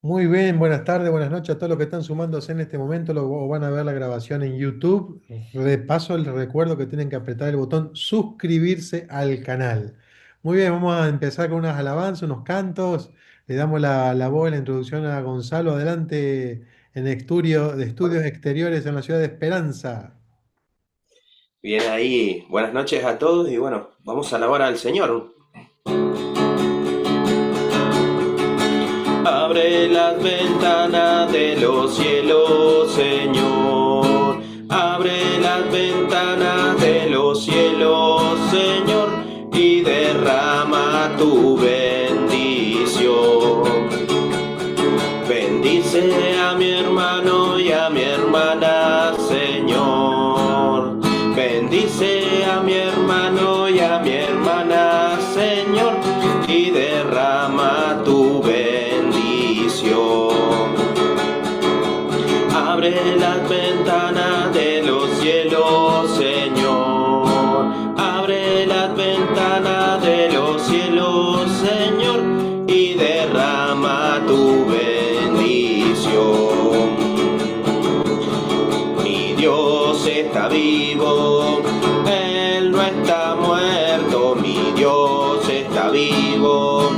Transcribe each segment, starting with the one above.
Muy bien, buenas tardes, buenas noches a todos los que están sumándose en este momento o van a ver la grabación en YouTube. De paso, les recuerdo que tienen que apretar el botón suscribirse al canal. Muy bien, vamos a empezar con unas alabanzas, unos cantos. Le damos la voz, la introducción a Gonzalo. Adelante en estudio, de estudios exteriores en la ciudad de Esperanza. Bien ahí, buenas noches a todos y bueno, vamos a alabar al Señor. Abre las ventanas de los cielos, Señor. Abre las ventanas de los cielos, Señor, y derrama tu bendición. Bendice a mi hermano y a mi hermana, Señor. Bendice a mi hermano y a mi hermana, Señor, y derrama tu bendición. Abre las ventanas de los cielos, Señor. Abre las ventanas de los cielos, Señor, y derrama tu bendición. Mi Dios está vivo, Él no está muerto. Mi Dios está vivo,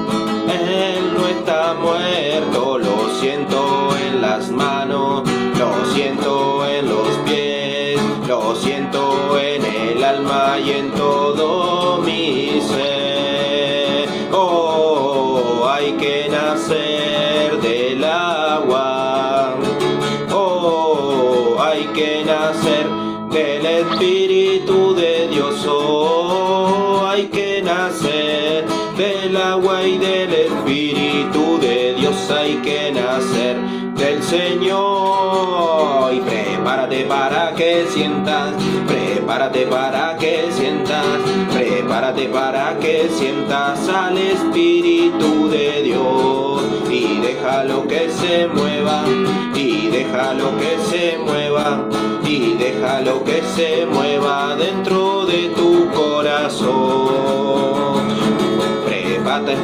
Él no está muerto. Lo siento en las manos, lo siento en los pies, lo siento en el alma y en todo mi ser. Oh, hay que nacer del agua. Oh, hay que nacer del Espíritu de Dios. Oh, hay que nacer del agua y del Espíritu de Dios. Hay que nacer del Señor. Y prepárate para que sientas, prepárate para que sientas, prepárate para que sientas al Espíritu de Dios. Y déjalo que se mueva, y déjalo que se mueva, y déjalo que se mueva dentro de tu corazón. Prepárate,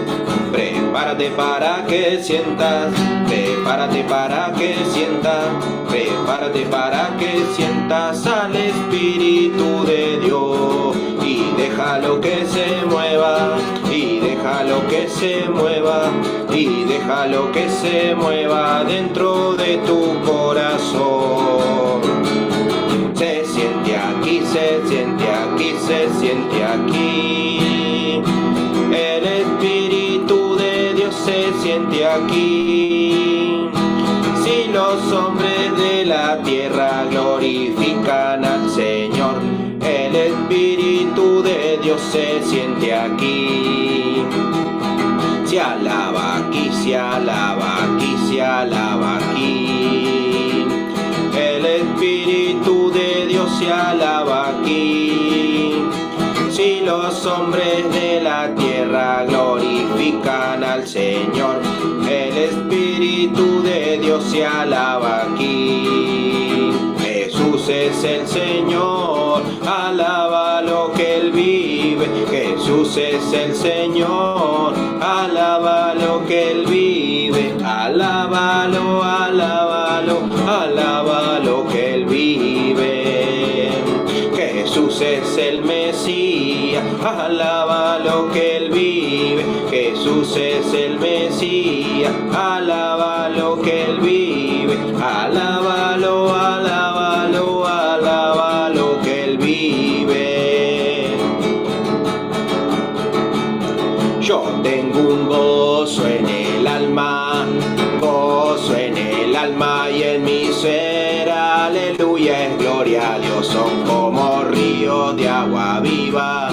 prepárate para que sientas, prepárate para que sientas, prepárate para que sientas al Espíritu de Dios. Y déjalo que se mueva, y déjalo que se mueva, y déjalo que se mueva dentro de tu corazón. Se siente aquí, se siente aquí, se siente aquí. El Espíritu de Dios se siente aquí. Si los hombres de la tierra glorifican al Señor, el Espíritu de Dios se siente aquí. Se alaba aquí, se alaba aquí, se alaba aquí. El Espíritu de Dios se alaba aquí. Si los hombres de la tierra glorifican al Señor, el Espíritu de Dios se alaba aquí. Jesús es el Señor, alábalo que Él vive. Jesús es el Señor, alábalo que Él vive. Alábalo, alábalo, alábalo que Él vive. Jesús es el Mesías, alábalo que Él vive. Jesús es el Mesías, alábalo que Él vive. Alábalo, alábalo, alábalo que Él vive. Yo tengo un gozo en el alma, gozo en el alma y en mi ser. Aleluya, es gloria a Dios. Son como ríos de agua viva,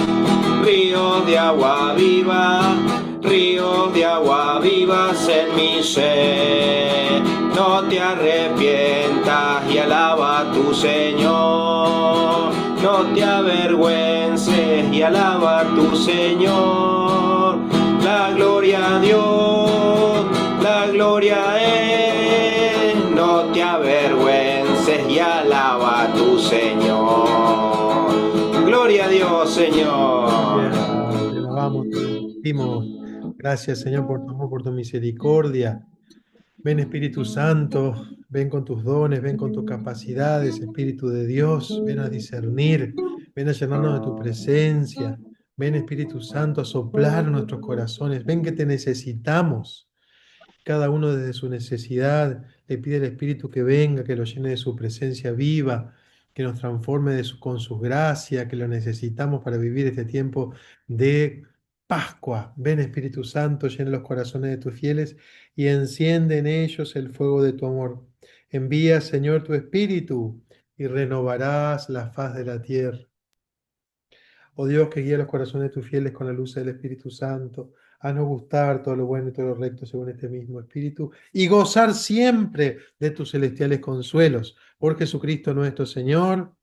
ríos de agua viva, ríos de agua vivas en mi ser. No te arrepientas y alaba a tu Señor. No te avergüences y alaba a tu Señor. La gloria a Dios, la gloria a Él. No te avergüences y alaba a tu Señor. Gloria a Dios, Señor. Te alabamos, te bendecimos. Gracias, Señor, por tu amor, por tu misericordia. Ven Espíritu Santo, ven con tus dones, ven con tus capacidades, Espíritu de Dios, ven a discernir, ven a llenarnos de tu presencia, ven Espíritu Santo a soplar en nuestros corazones, ven que te necesitamos. Cada uno desde su necesidad le pide al Espíritu que venga, que lo llene de su presencia viva, que nos transforme con su gracia, que lo necesitamos para vivir este tiempo de Pascua. Ven Espíritu Santo, llena los corazones de tus fieles y enciende en ellos el fuego de tu amor. Envía, Señor, tu Espíritu y renovarás la faz de la tierra. Oh Dios, que guía los corazones de tus fieles con la luz del Espíritu Santo, haznos gustar todo lo bueno y todo lo recto según este mismo Espíritu, y gozar siempre de tus celestiales consuelos. Por Jesucristo nuestro Señor.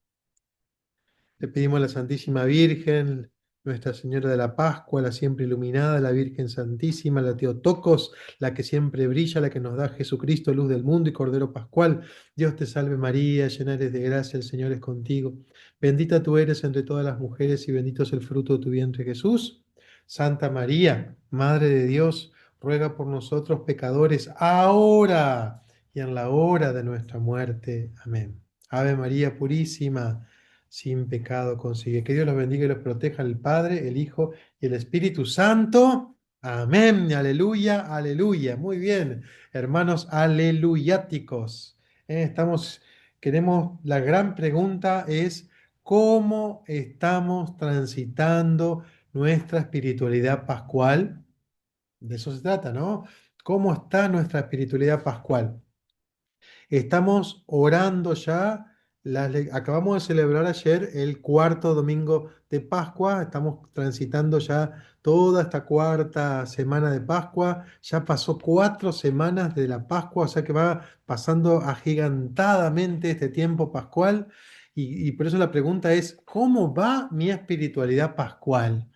Le pedimos a la Santísima Virgen, Nuestra Señora de la Pascua, la siempre iluminada, la Virgen Santísima, la Teotocos, la que siempre brilla, la que nos da Jesucristo, luz del mundo y Cordero Pascual. Dios te salve María, llena eres de gracia, el Señor es contigo. Bendita tú eres entre todas las mujeres y bendito es el fruto de tu vientre Jesús. Santa María, Madre de Dios, ruega por nosotros pecadores, ahora y en la hora de nuestra muerte. Amén. Ave María Purísima, sin pecado consigue. Que Dios los bendiga y los proteja, el Padre, el Hijo y el Espíritu Santo. Amén, aleluya, aleluya. Muy bien, hermanos aleluyáticos. Estamos, la gran pregunta es, ¿cómo estamos transitando nuestra espiritualidad pascual? De eso se trata, ¿no? ¿Cómo está nuestra espiritualidad pascual? Estamos orando ya, acabamos de celebrar ayer el cuarto domingo de Pascua, estamos transitando ya toda esta cuarta semana de Pascua, ya pasó 4 semanas de la Pascua, o sea que va pasando agigantadamente este tiempo pascual y por eso la pregunta es, ¿cómo va mi espiritualidad pascual?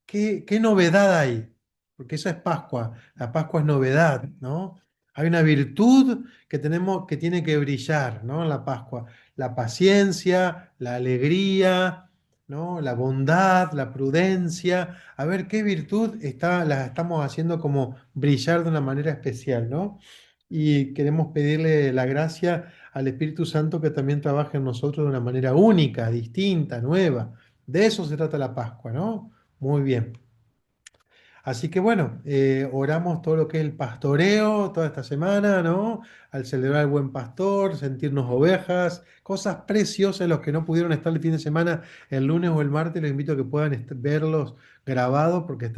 ¿Qué novedad hay? Porque eso es Pascua. La Pascua es novedad, ¿no? Hay una virtud que tenemos que tiene que brillar, ¿no? En la Pascua. La paciencia, la alegría, ¿no? La bondad, la prudencia. A ver qué virtud la estamos haciendo como brillar de una manera especial, ¿no? Y queremos pedirle la gracia al Espíritu Santo que también trabaje en nosotros de una manera única, distinta, nueva. De eso se trata la Pascua, ¿no? Muy bien. Así que bueno, oramos todo lo que es el pastoreo toda esta semana, ¿no? Al celebrar el buen pastor, sentirnos ovejas, cosas preciosas. Los que no pudieron estar el fin de semana, el lunes o el martes, los invito a que puedan verlos grabados porque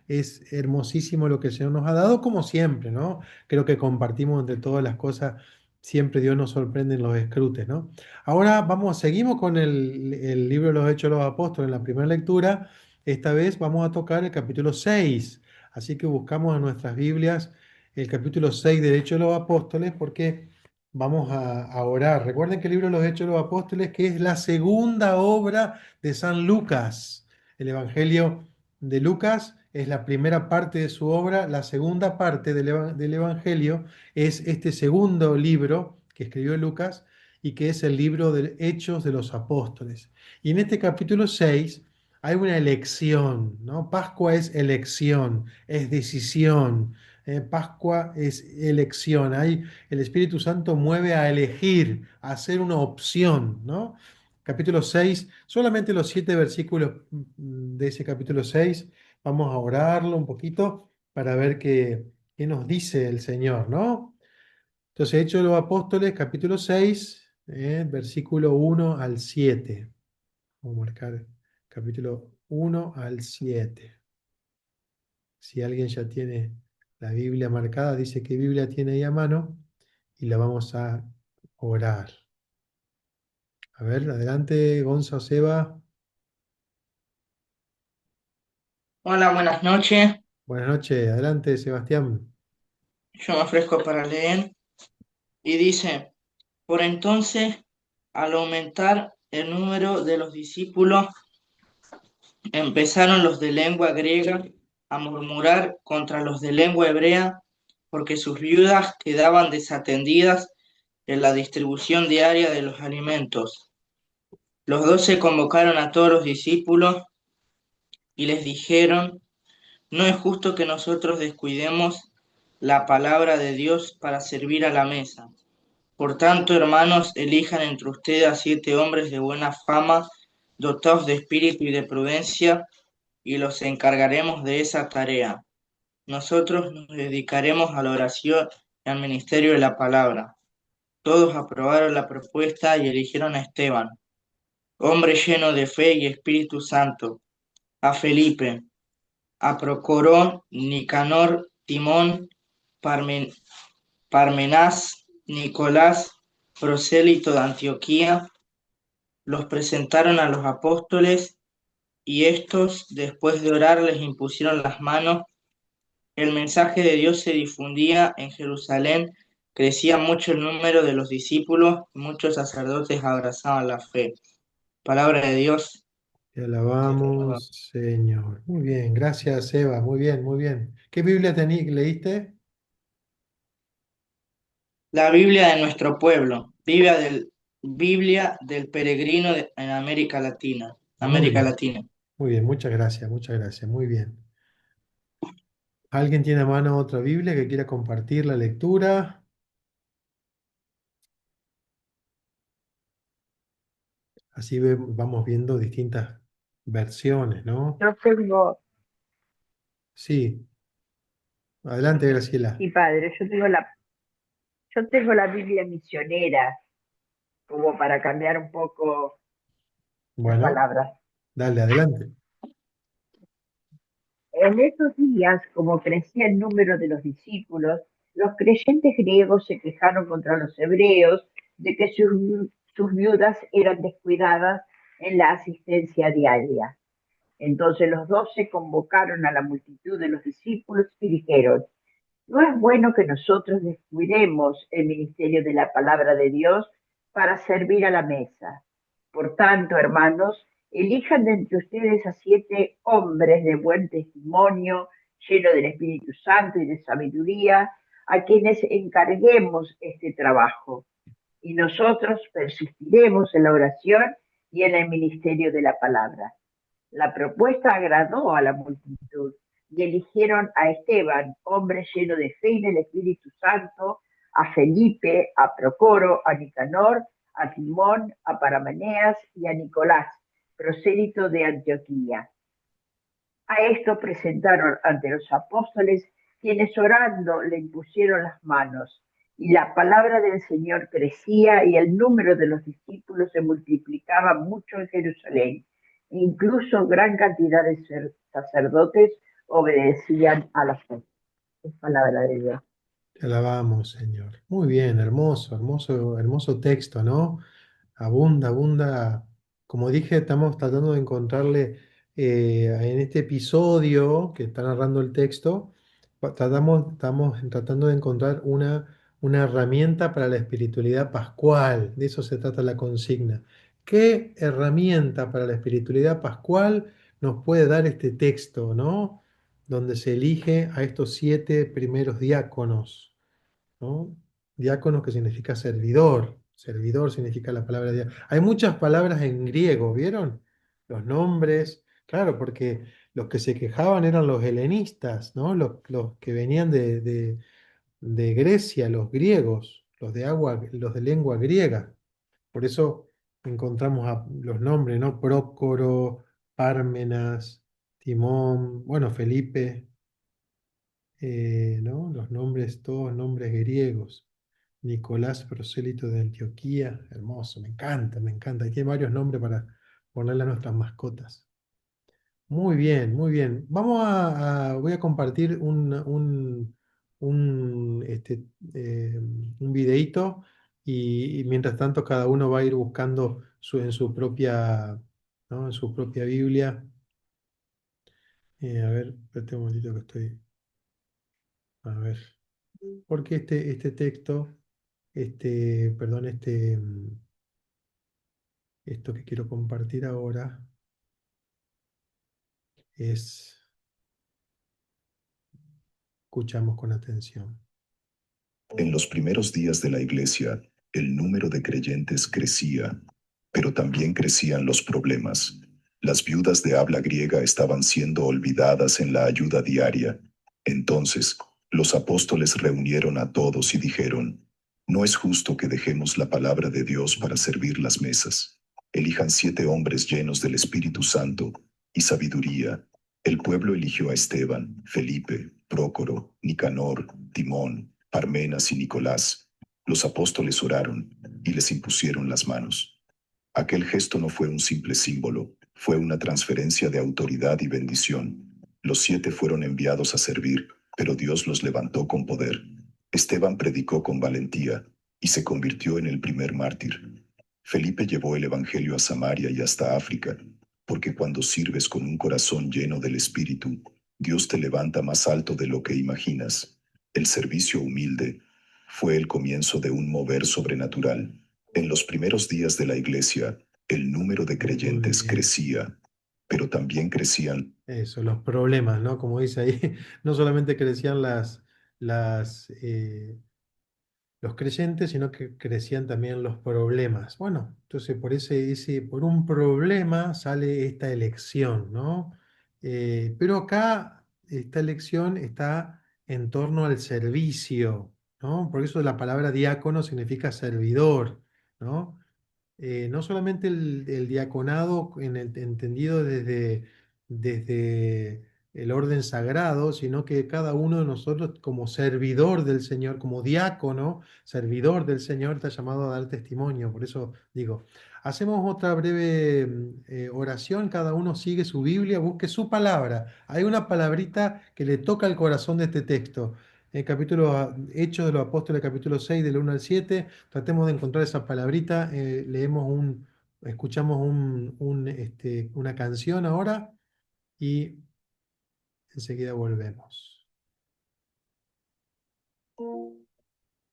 es hermosísimo lo que el Señor nos ha dado, como siempre, ¿no? Creo que compartimos entre todas las cosas. Siempre Dios nos sorprende en los escrutes, ¿no? Ahora seguimos con el libro de los Hechos de los Apóstoles en la primera lectura. Esta vez vamos a tocar el capítulo 6, así que buscamos en nuestras Biblias el capítulo 6 de Hechos de los Apóstoles porque vamos a orar. Recuerden que el libro de los Hechos de los Apóstoles, que es la segunda obra de San Lucas. El Evangelio de Lucas es la primera parte de su obra, la segunda parte del Evangelio es este segundo libro que escribió Lucas y que es el libro de Hechos de los Apóstoles. Y en este capítulo 6 hay una elección, ¿no? Pascua es elección, es decisión. Pascua es elección. El Espíritu Santo mueve a elegir, a hacer una opción, ¿no? Capítulo 6, solamente los 7 versículos de ese capítulo 6. Vamos a orarlo un poquito para ver qué nos dice el Señor, ¿no? Entonces, Hechos de los Apóstoles, capítulo 6, versículo 1 al 7. Vamos a marcar capítulo 1 al 7. Si alguien ya tiene la Biblia marcada, dice qué Biblia tiene ahí a mano y la vamos a orar. A ver, adelante, Gonza Seba. Hola, buenas noches. Buenas noches, adelante, Sebastián. Yo me ofrezco para leer y dice, por entonces, al aumentar el número de los discípulos, empezaron los de lengua griega a murmurar contra los de lengua hebrea, porque sus viudas quedaban desatendidas en la distribución diaria de los alimentos. Los 12 convocaron a todos los discípulos y les dijeron, no es justo que nosotros descuidemos la palabra de Dios para servir a la mesa. Por tanto, hermanos, elijan entre ustedes a 7 hombres de buena fama, dotados de espíritu y de prudencia, y los encargaremos de esa tarea. Nosotros nos dedicaremos a la oración y al ministerio de la palabra. Todos aprobaron la propuesta y eligieron a Esteban, hombre lleno de fe y Espíritu Santo, a Felipe, a Procorón, Nicanor, Timón, Parmen- Parmenás, Nicolás, prosélito de Antioquía. Los presentaron a los apóstoles y estos, después de orar, les impusieron las manos. El mensaje de Dios se difundía en Jerusalén, crecía mucho el número de los discípulos y muchos sacerdotes abrazaban la fe. Palabra de Dios. Te alabamos, Señor. Muy bien, gracias, Eva. Muy bien, muy bien. ¿Qué Biblia leíste? La Biblia de nuestro pueblo, Biblia del peregrino en América Latina. Muy América bien, Latina. muy bien. Muchas gracias. Muy bien. ¿Alguien tiene a mano otra Biblia que quiera compartir la lectura? Así vamos viendo distintas versiones, ¿no? Yo tengo, Sí, adelante, Graciela. sí, padre, yo tengo la Biblia misionera, como para cambiar un poco las Bueno, palabras. dale, adelante. En esos días, como crecía el número de los discípulos, los creyentes griegos se quejaron contra los hebreos de que sus viudas eran descuidadas en la asistencia diaria. Entonces los 12 convocaron a la multitud de los discípulos y dijeron: no es bueno que nosotros descuidemos el ministerio de la palabra de Dios para servir a la mesa. Por tanto, hermanos, elijan de entre ustedes a 7 hombres de buen testimonio, llenos del Espíritu Santo y de sabiduría, a quienes encarguemos este trabajo. Y nosotros persistiremos en la oración y en el ministerio de la palabra. La propuesta agradó a la multitud y eligieron a Esteban, hombre lleno de fe y del Espíritu Santo, a Felipe, a Procoro, a Nicanor, a Timón, a Parameneas y a Nicolás, prosélito de Antioquía. A esto presentaron ante los apóstoles, quienes orando le impusieron las manos. Y la palabra del Señor crecía y el número de los discípulos se multiplicaba mucho en Jerusalén. Incluso gran cantidad de sacerdotes obedecían a la fe. Es palabra de Dios. Te alabamos, Señor. Muy bien, hermoso, hermoso, hermoso texto, ¿no? Abunda, abunda. Como dije, estamos tratando de encontrarle en este episodio que está narrando el texto, estamos tratando de encontrar una herramienta para la espiritualidad pascual. De eso se trata la consigna. ¿Qué herramienta para la espiritualidad pascual nos puede dar este texto, ¿no? Donde se elige a estos 7 primeros diáconos, ¿no? Diácono que significa servidor. Servidor significa la palabra diácono. Hay muchas palabras en griego, ¿vieron? Los nombres, claro, porque los que se quejaban eran los helenistas, ¿no? Los que venían de Grecia, los griegos, los de lengua griega. Por eso encontramos los nombres, ¿no? Prócoro, Pármenas, Timón, bueno, Felipe, ¿no? Los nombres, todos nombres griegos. Nicolás, prosélito de Antioquía, hermoso, me encanta, me encanta. Y tiene varios nombres para ponerle a nuestras mascotas. Muy bien, muy bien. Voy a compartir un videíto y mientras tanto cada uno va a ir buscando en su propia, ¿no? En su propia Biblia. A ver, espérate un momentito que estoy. A ver. Porque este texto, perdón, esto que quiero compartir ahora escuchamos con atención. En los primeros días de la Iglesia, el número de creyentes crecía, pero también crecían los problemas. Las viudas de habla griega estaban siendo olvidadas en la ayuda diaria. Entonces, Los apóstoles reunieron a todos y dijeron, no es justo que dejemos la palabra de Dios para servir las mesas. Elijan 7 hombres llenos del Espíritu Santo y sabiduría. El pueblo eligió a Esteban, Felipe, Prócoro, Nicanor, Timón, Parmenas y Nicolás. Los apóstoles oraron y les impusieron las manos. Aquel gesto no fue un simple símbolo, fue una transferencia de autoridad y bendición. Los 7 fueron enviados a servir, pero Dios los levantó con poder. Esteban predicó con valentía y se convirtió en el primer mártir. Felipe llevó el Evangelio a Samaria y hasta África, porque cuando sirves con un corazón lleno del Espíritu, Dios te levanta más alto de lo que imaginas. El servicio humilde fue el comienzo de un mover sobrenatural. En los primeros días de la iglesia, el número de creyentes crecía, pero también crecían eso, los problemas, ¿no? Como dice ahí, no solamente crecían las, los creyentes, sino que crecían también los problemas. Bueno, entonces por un problema sale esta elección, ¿no? Pero acá esta elección está en torno al servicio, ¿no? Por eso la palabra diácono significa servidor, ¿no? No solamente el diaconado en el entendido desde el orden sagrado, sino que cada uno de nosotros como servidor del Señor, como diácono, servidor del Señor, está llamado a dar testimonio. Por eso digo, hacemos otra breve oración, cada uno sigue su Biblia, busque su palabra. Hay una palabrita que le toca el corazón de este texto. El capítulo Hechos de los Apóstoles, capítulo 6 del 1 al 7. Tratemos de encontrar esa palabrita, escuchamos una canción ahora y enseguida volvemos.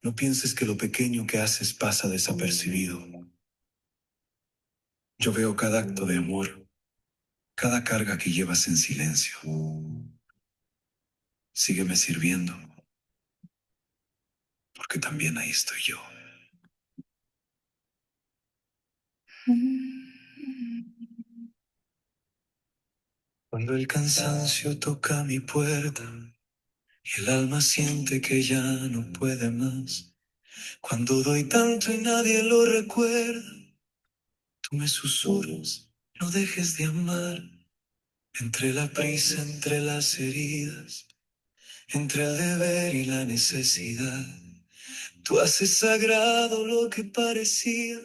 No pienses que lo pequeño que haces pasa desapercibido. Yo veo cada acto de amor, cada carga que llevas en silencio. Sígueme sirviendo, porque también ahí estoy yo. Cuando el cansancio toca mi puerta y el alma siente que ya no puede más, cuando doy tanto y nadie lo recuerda, tú me susurras, no dejes de amar. Entre la prisa, entre las heridas, entre el deber y la necesidad, tú haces sagrado lo que parecía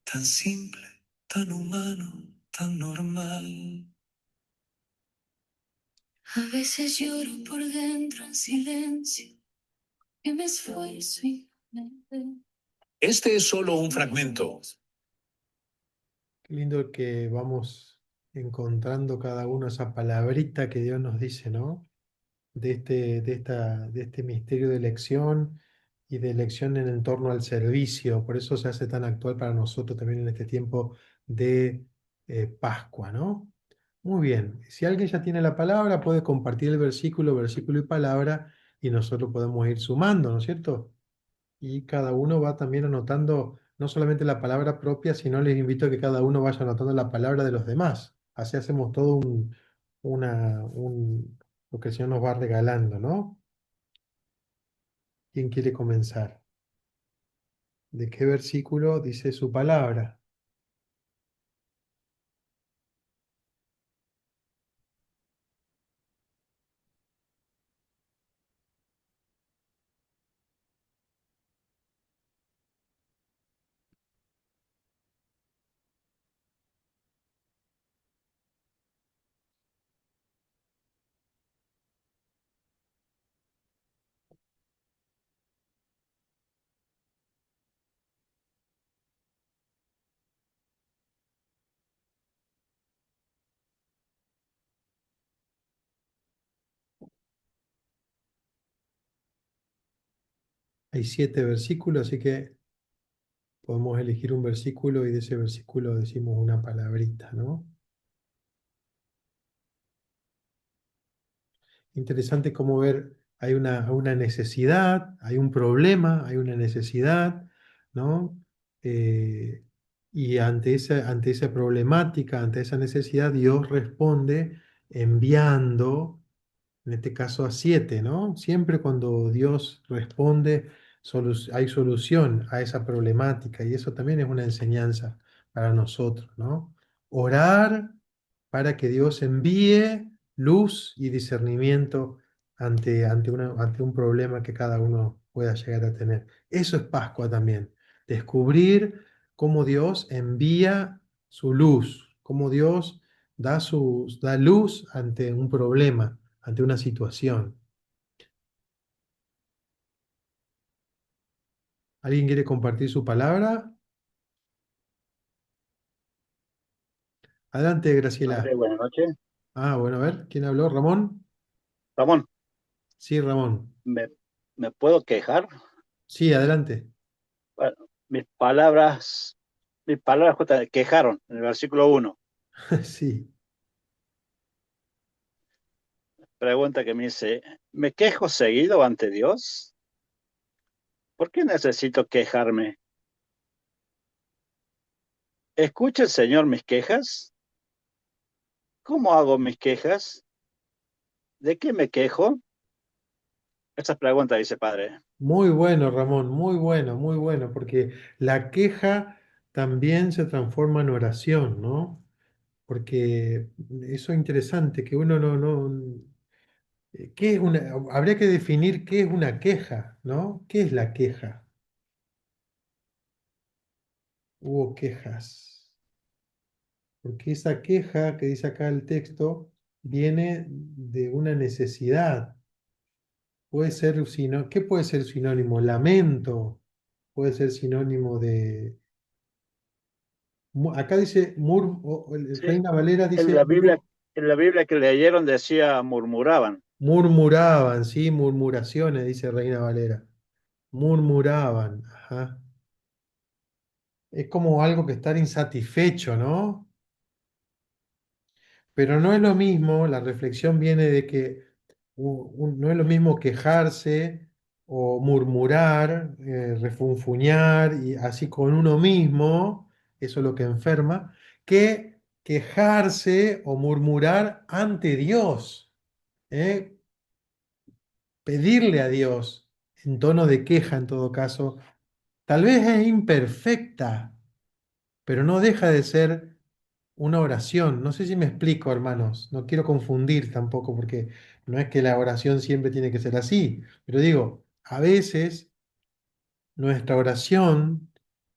tan simple, tan humano, tan normal. A veces lloro por dentro en silencio, que me esfuerzo y este es solo un fragmento. Qué lindo que vamos encontrando cada uno esa palabrita que Dios nos dice, ¿no? De este misterio de elección y de elección en torno al servicio. Por eso se hace tan actual para nosotros también en este tiempo de Pascua, ¿no? Muy bien. Si alguien ya tiene la palabra, puede compartir el versículo y palabra, y nosotros podemos ir sumando, ¿no es cierto? Y cada uno va también anotando no solamente la palabra propia, sino les invito a que cada uno vaya anotando la palabra de los demás. Así hacemos todo lo que el Señor nos va regalando, ¿no? ¿Quién quiere comenzar? ¿De qué versículo dice su palabra? Hay 7 versículos, así que podemos elegir un versículo y de ese versículo decimos una palabrita, ¿no? Interesante cómo ver, hay una necesidad, hay un problema, hay una necesidad, ¿no? Eh, y ante esa problemática, ante esa necesidad, Dios responde enviando en este caso a 7, ¿no? Siempre cuando Dios responde, hay solución a esa problemática y eso también es una enseñanza para nosotros, ¿no? Orar para que Dios envíe luz y discernimiento ante un problema que cada uno pueda llegar a tener. Eso es Pascua también, descubrir cómo Dios envía su luz, cómo Dios da luz ante un problema, ante una situación. ¿Alguien quiere compartir su palabra? Adelante, Graciela. Padre, buenas noches. Ah, bueno, a ver, ¿quién habló? ¿Ramón? Ramón, Sí, Ramón. ¿me, me puedo quejar? Sí, adelante. Bueno, mis palabras justamente quejaron en el versículo 1. Sí. Pregunta que me dice, ¿me quejo seguido ante Dios? ¿Por qué necesito quejarme? ¿Escucha el Señor mis quejas? ¿Cómo hago mis quejas? ¿De qué me quejo? Esa pregunta dice Padre. Muy bueno, Ramón, muy bueno, porque la queja también se transforma en oración, ¿no? Porque eso es interesante, que uno ¿qué es una? Habría que definir qué es una queja, ¿no? ¿Qué es la queja? Hubo quejas. Porque esa queja que dice acá el texto viene de una necesidad. Puede ser, ¿qué puede ser sinónimo? Lamento, puede ser sinónimo de... Acá dice, Sí, Reina Valera en dice, la Biblia, en la Biblia que leyeron decía murmuraban. murmuraban, ¿sí? Murmuraciones, dice Reina Valera. Murmuraban, ajá. Es como algo que estar insatisfecho, ¿no? Pero no es lo mismo, la reflexión viene de que no es lo mismo quejarse o murmurar, refunfuñar y así con uno mismo, eso es lo que enferma, que quejarse o murmurar ante Dios, ¿eh? Pedirle a Dios en tono de queja en todo caso. Tal vez es imperfecta, pero no deja de ser una oración. No sé si me explico, hermanos. No quiero confundir tampoco, porque no es que la oración siempre tiene que ser así. Pero digo, a veces nuestra oración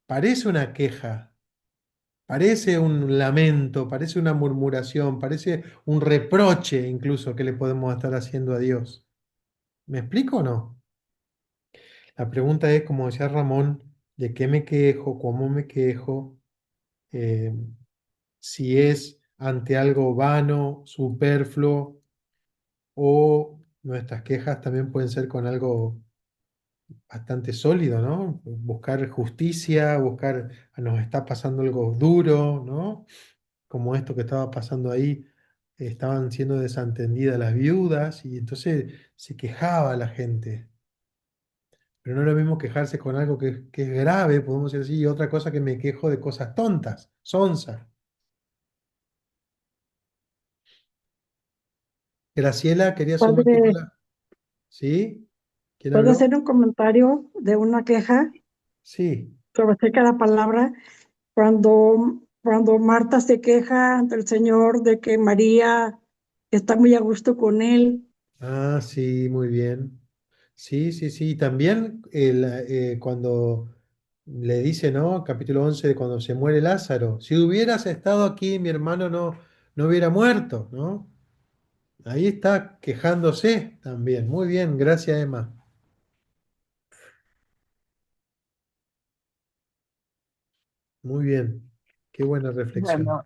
parece una queja, parece un lamento, parece una murmuración, parece un reproche incluso que le podemos estar haciendo a Dios. ¿Me explico o no? La pregunta es, como decía Ramón, ¿de qué me quejo? ¿Cómo me quejo? Eh, si es ante algo vano, superfluo, o nuestras quejas también pueden ser con algo bastante sólido, ¿no? Buscar justicia, nos está pasando algo duro, ¿no? Como esto que estaba pasando ahí, estaban siendo desatendidas las viudas y entonces se quejaba la gente. Pero no es lo mismo quejarse con algo que es grave, podemos decir así, y otra cosa que me quejo de cosas tontas, sonzas. Graciela, ¿querías sumar tu Padre, palabra? ¿Sí? ¿Quién ¿puedo habló? hacer un comentario de una queja Sí. sobre acerca de la palabra? Cuando Marta se queja ante el Señor de que María está muy a gusto con él. Ah, sí, muy bien. Sí, sí, sí. También cuando le dice, ¿no? Capítulo 11 de cuando se muere Lázaro, si hubieras estado aquí, mi hermano no hubiera muerto, ¿no? Ahí está quejándose también. Muy bien, gracias, Emma. Muy bien. Qué buena reflexión. Bueno,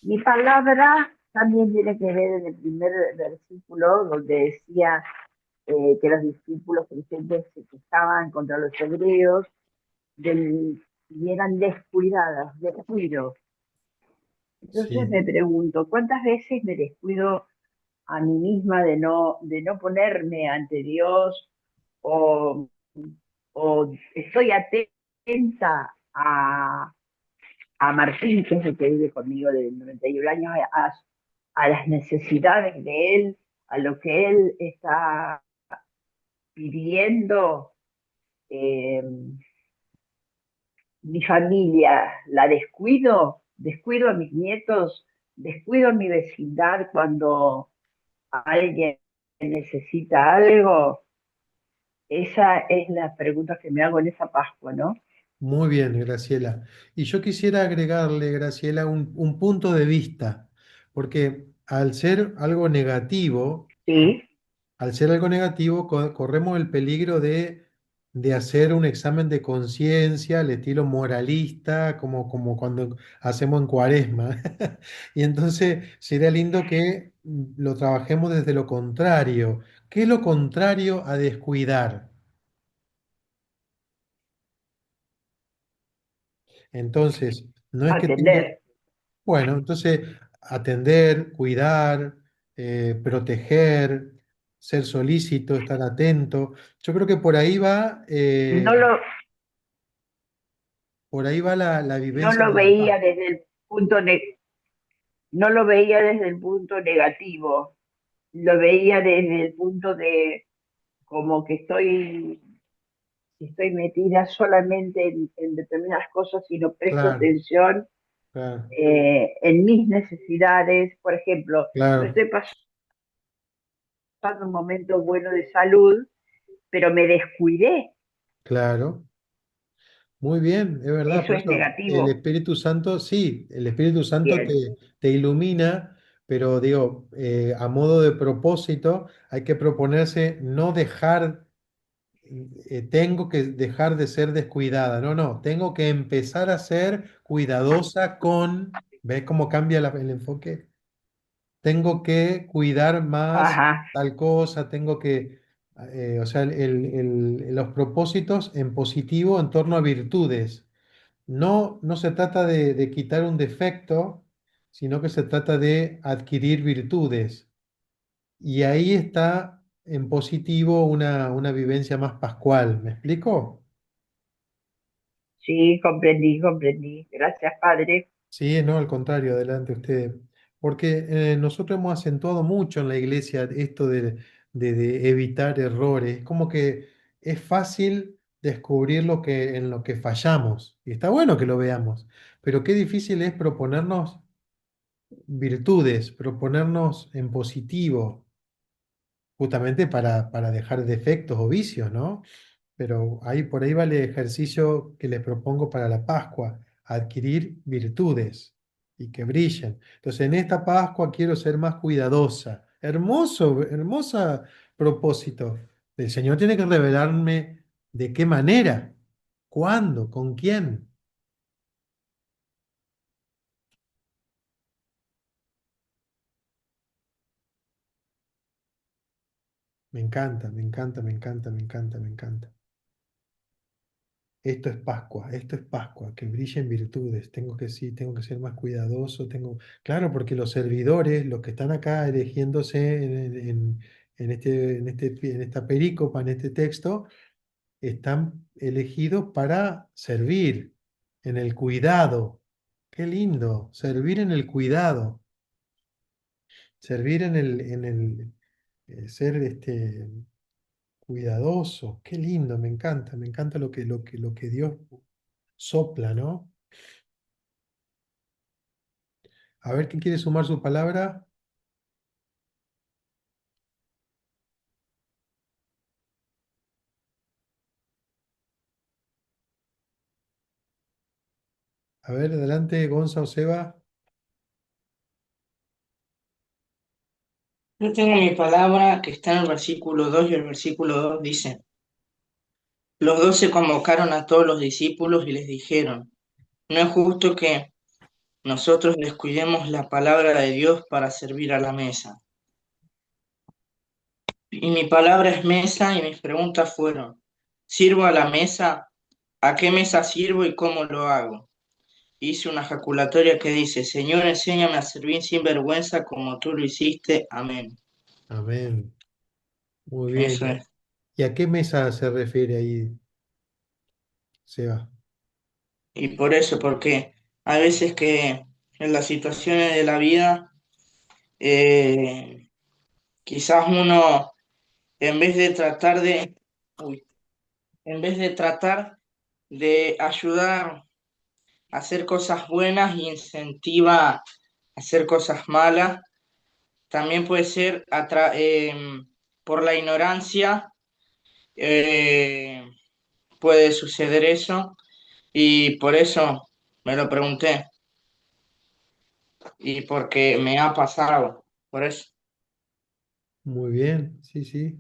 mi palabra también tiene que ver en el primer versículo donde decía que los discípulos creyentes se quejaban contra los hebreos y eran descuidadas, descuido. Entonces Sí, me pregunto, ¿cuántas veces me descuido a mí misma de no ponerme ante Dios o, o estoy atenta a Martín, que es el que vive conmigo de 91 años, a las necesidades de él, a lo que él está pidiendo, eh, mi familia la descuido, descuido a mis nietos, descuido a mi vecindad cuando alguien necesita algo. Esa es la pregunta que me hago en esa Pascua, ¿no? Muy bien, Graciela. Y yo quisiera agregarle, Graciela, un punto de vista, porque Sí, al ser algo negativo, corremos el peligro de hacer un examen de conciencia al estilo moralista, como cuando hacemos en Cuaresma. Y entonces sería lindo que lo trabajemos desde lo contrario. ¿Qué es lo contrario a descuidar? Entonces, no es que tenga. atender. Bueno, entonces atender, cuidar, proteger, ser solícito, estar atento. Yo creo que No lo, por ahí va la no vivencia lo de la paz. veía desde el no lo veía desde el punto negativo, lo veía desde el punto de como que estoy metida solamente en determinadas cosas y no presto Claro, atención claro, en mis necesidades. Por ejemplo, no claro, estoy pasando un momento bueno de salud, pero me descuidé. claro. Muy bien, es verdad. Eso Por es eso el negativo. Espíritu Santo, sí, el Espíritu Santo Bien. te ilumina, pero digo, a modo de propósito, hay que proponerse no dejar tengo que dejar de ser descuidada. No, no, tengo que empezar a ser cuidadosa con, ¿ves cómo cambia el enfoque? Tengo que cuidar más Ajá. tal cosa, o sea, los propósitos en positivo en torno a virtudes. No, no se trata de quitar un defecto, sino que se trata de adquirir virtudes. Y ahí está en positivo una vivencia más pascual. ¿Me explico? Sí, comprendí, comprendí. Gracias, Padre. Sí, no, al contrario, adelante usted. Porque nosotros hemos acentuado mucho en la iglesia esto de evitar errores. Es como que es fácil descubrir en lo que fallamos. Y está bueno que lo veamos. Pero qué difícil es proponernos virtudes, proponernos en positivo, justamente para dejar defectos o vicios, ¿no? Pero ahí por ahí va el ejercicio que les propongo para la Pascua, adquirir virtudes y que brillen. Entonces, en esta Pascua quiero ser más cuidadosa. Hermoso, hermosa propósito. El Señor tiene que revelarme de qué manera, cuándo, con quién. Me encanta, me encanta, me encanta, me encanta, me encanta. Esto es Pascua, que brillen virtudes. Tengo que sí, tengo que ser más cuidadoso. Claro, porque los servidores, los que están acá erigiéndose en esta perícopa, en este texto, están elegidos para servir en el cuidado. Qué lindo, servir en el cuidado, servir ser cuidadoso. Qué lindo, me encanta lo que Dios sopla, ¿no? A ver, ¿quién quiere sumar su palabra? A ver, adelante, Gonza o Seba. Yo tengo mi palabra que está en el versículo 2 y el versículo 2 dice, los 12 convocaron a todos los discípulos y les dijeron, no es justo que nosotros descuidemos la palabra de Dios para servir a la mesa. Y mi palabra es mesa y mis preguntas fueron, ¿sirvo a la mesa? ¿A qué mesa sirvo y cómo lo hago? Hice una ejaculatoria que dice, Señor, enséñame a servir sin vergüenza como tú lo hiciste. Amén. Amén. Muy bien. Eso es. ¿Y a qué mesa se refiere ahí, Seba? Y por eso, porque hay veces que en las situaciones de la vida Eh, Quizás uno, en vez de tratar de, uy, en vez de tratar de ayudar a hacer cosas buenas, incentiva a hacer cosas malas. También puede ser por la ignorancia, eh, puede suceder eso, y por eso me lo pregunté, y porque me ha pasado, por eso. Muy bien, sí, sí.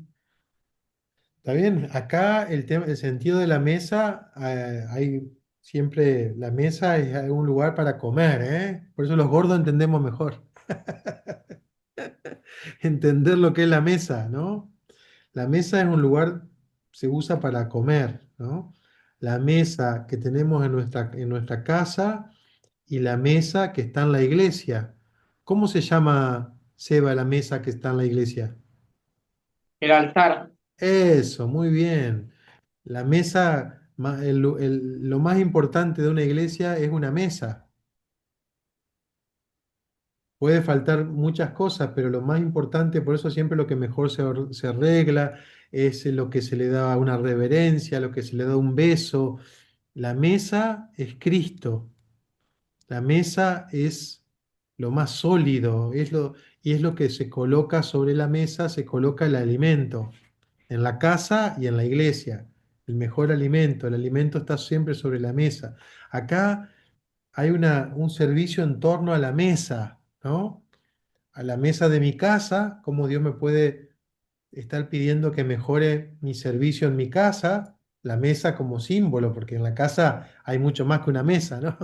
Está bien. Acá el tema, el sentido de la mesa, hay siempre, la mesa es un lugar para comer, ¿eh? Por eso los gordos entendemos mejor. Entender lo que es la mesa, ¿no? La mesa es un lugar, se usa para comer, ¿no? La mesa que tenemos en nuestra casa y la mesa que está en la iglesia. ¿Cómo se llama, Seba, la mesa que está en la iglesia? El altar. Eso, muy bien. La mesa, lo más importante de una iglesia es una mesa. Puede faltar muchas cosas, pero lo más importante, por eso siempre lo que mejor se arregla es lo que se le da una reverencia, lo que se le da un beso. La mesa es Cristo. La mesa es lo más sólido, y es lo que se coloca sobre la mesa, se coloca el alimento, en la casa y en la iglesia. El mejor alimento, el alimento está siempre sobre la mesa. Acá hay un servicio en torno a la mesa, ¿no? A la mesa de mi casa, cómo Dios me puede estar pidiendo que mejore mi servicio en mi casa, la mesa como símbolo, porque en la casa hay mucho más que una mesa, ¿no?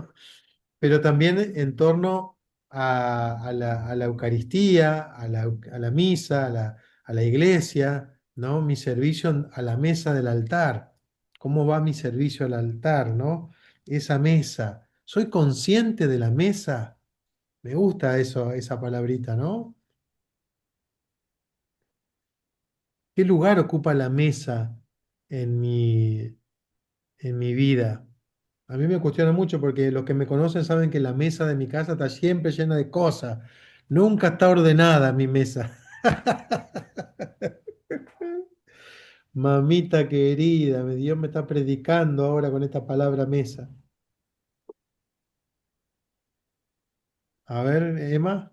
Pero también en torno a la Eucaristía, a la misa, a la iglesia, ¿no? Mi servicio a la mesa del altar. ¿Cómo va mi servicio al altar, ¿no? Esa mesa. ¿Soy consciente de la mesa? Me gusta eso, esa palabrita, ¿no? ¿Qué lugar ocupa la mesa en en mi vida? A mí me cuestiona mucho porque los que me conocen saben que la mesa de mi casa está siempre llena de cosas. Nunca está ordenada mi mesa. Mamita querida, Dios me está predicando ahora con esta palabra mesa. A ver, Emma.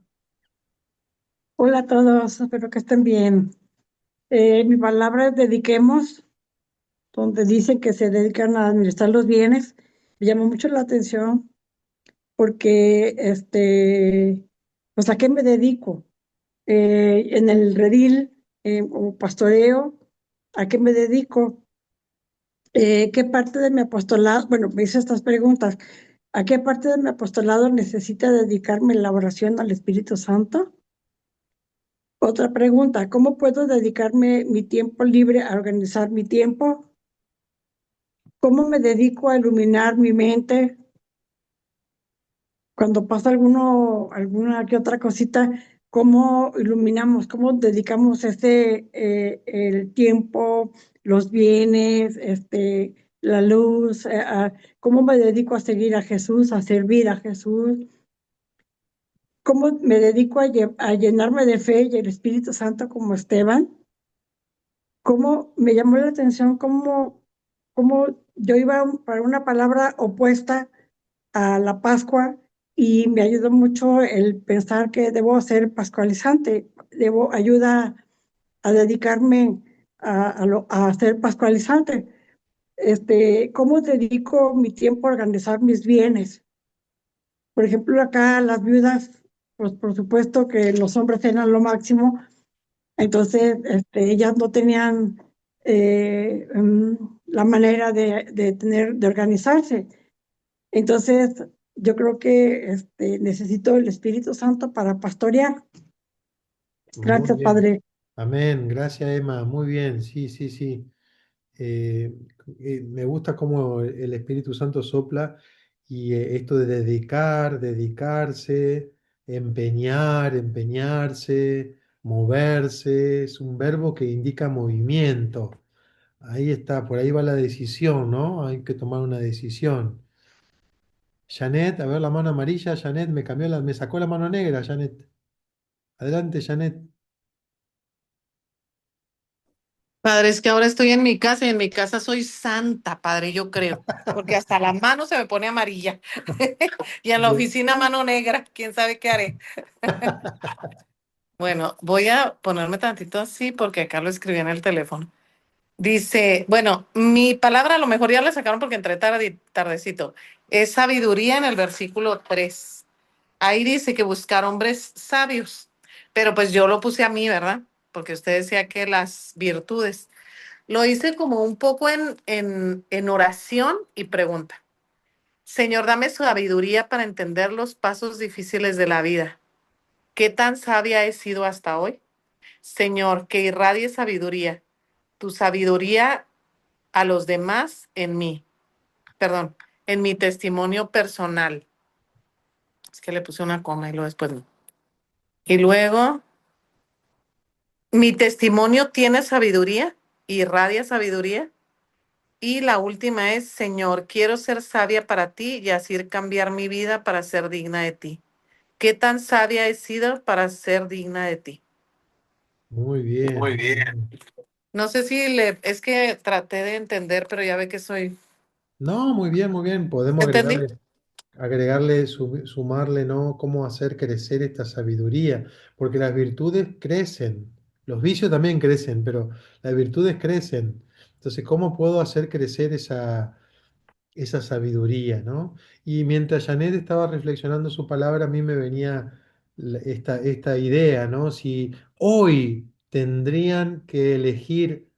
Hola a todos, espero que estén bien. Mi palabra es dediquemos, donde dicen que se dedican a administrar los bienes. Me llamó mucho la atención porque, pues, ¿a qué me dedico? En el redil o pastoreo, ¿a qué me dedico? ¿Qué parte de mi apostolado? Bueno, me hice estas preguntas. ¿A qué parte de mi apostolado necesita dedicarme la oración al Espíritu Santo? Otra pregunta, ¿cómo puedo dedicarme mi tiempo libre a organizar mi tiempo? ¿Cómo me dedico a iluminar mi mente? Cuando pasa alguna que otra cosita, ¿cómo iluminamos, cómo dedicamos el tiempo, los bienes, la luz? ¿Cómo me dedico a seguir a Jesús, a servir a Jesús? ¿Cómo me dedico a llenarme de fe y el Espíritu Santo como Esteban? ¿Cómo me llamó la atención cómo yo iba para una palabra opuesta a la Pascua y me ayudó mucho el pensar que debo ser pascualizante, debo ayuda a dedicarme a ser pascualizante. ¿Cómo dedico mi tiempo a organizar mis bienes? Por ejemplo, acá las viudas, pues por supuesto que los hombres eran lo máximo, entonces ellas no tenían la manera de organizarse. Entonces, yo creo que necesito el Espíritu Santo para pastorear. Muy Gracias, bien. Padre. Amén. Gracias, Emma. Muy bien. Sí, sí, sí. Eh, Me gusta cómo el Espíritu Santo sopla y esto de dedicar, dedicarse, empeñar, empeñarse, moverse, es un verbo que indica movimiento. Ahí está, por ahí va la decisión, ¿no? Hay que tomar una decisión. Janet, a ver la mano amarilla, Janet me sacó la mano negra, Janet. Adelante, Janet. Padre, es que ahora estoy en mi casa y en mi casa soy santa, padre, yo creo, porque hasta la mano se me pone amarilla y en la Bien. oficina mano negra, quién sabe qué haré. Bueno, voy a ponerme tantito así porque acá lo escribí en el teléfono. Dice, bueno, mi palabra a lo mejor ya la sacaron porque entré tardecito. Es sabiduría en el versículo 3. Ahí dice que buscar hombres sabios, pero pues yo lo puse a mí, ¿verdad? Porque usted decía que las virtudes. Lo hice como un poco en oración y pregunta. Señor, dame sabiduría para entender los pasos difíciles de la vida. ¿Qué tan sabia he sido hasta hoy? Señor, que irradie sabiduría, tu sabiduría a los demás en mí, perdón, en mi testimonio personal. Es que le puse una coma y luego después no. Y luego, mi testimonio tiene sabiduría, irradia sabiduría. Y la última es, Señor, quiero ser sabia para ti y así cambiar mi vida para ser digna de ti. ¿Qué tan sabia he sido para ser digna de ti? Muy bien, Muy muy bien. bien. No sé si es que traté de entender, pero ya ve que soy. No, muy bien, muy bien. Podemos ¿Entendí? agregarle, sumarle, ¿no? Cómo hacer crecer esta sabiduría, porque las virtudes crecen, los vicios también crecen, pero las virtudes crecen. Entonces, ¿cómo puedo hacer crecer esa sabiduría, ¿no? Y mientras Janet estaba reflexionando su palabra, a mí me venía esta idea, ¿no? Si hoy tendrían que elegir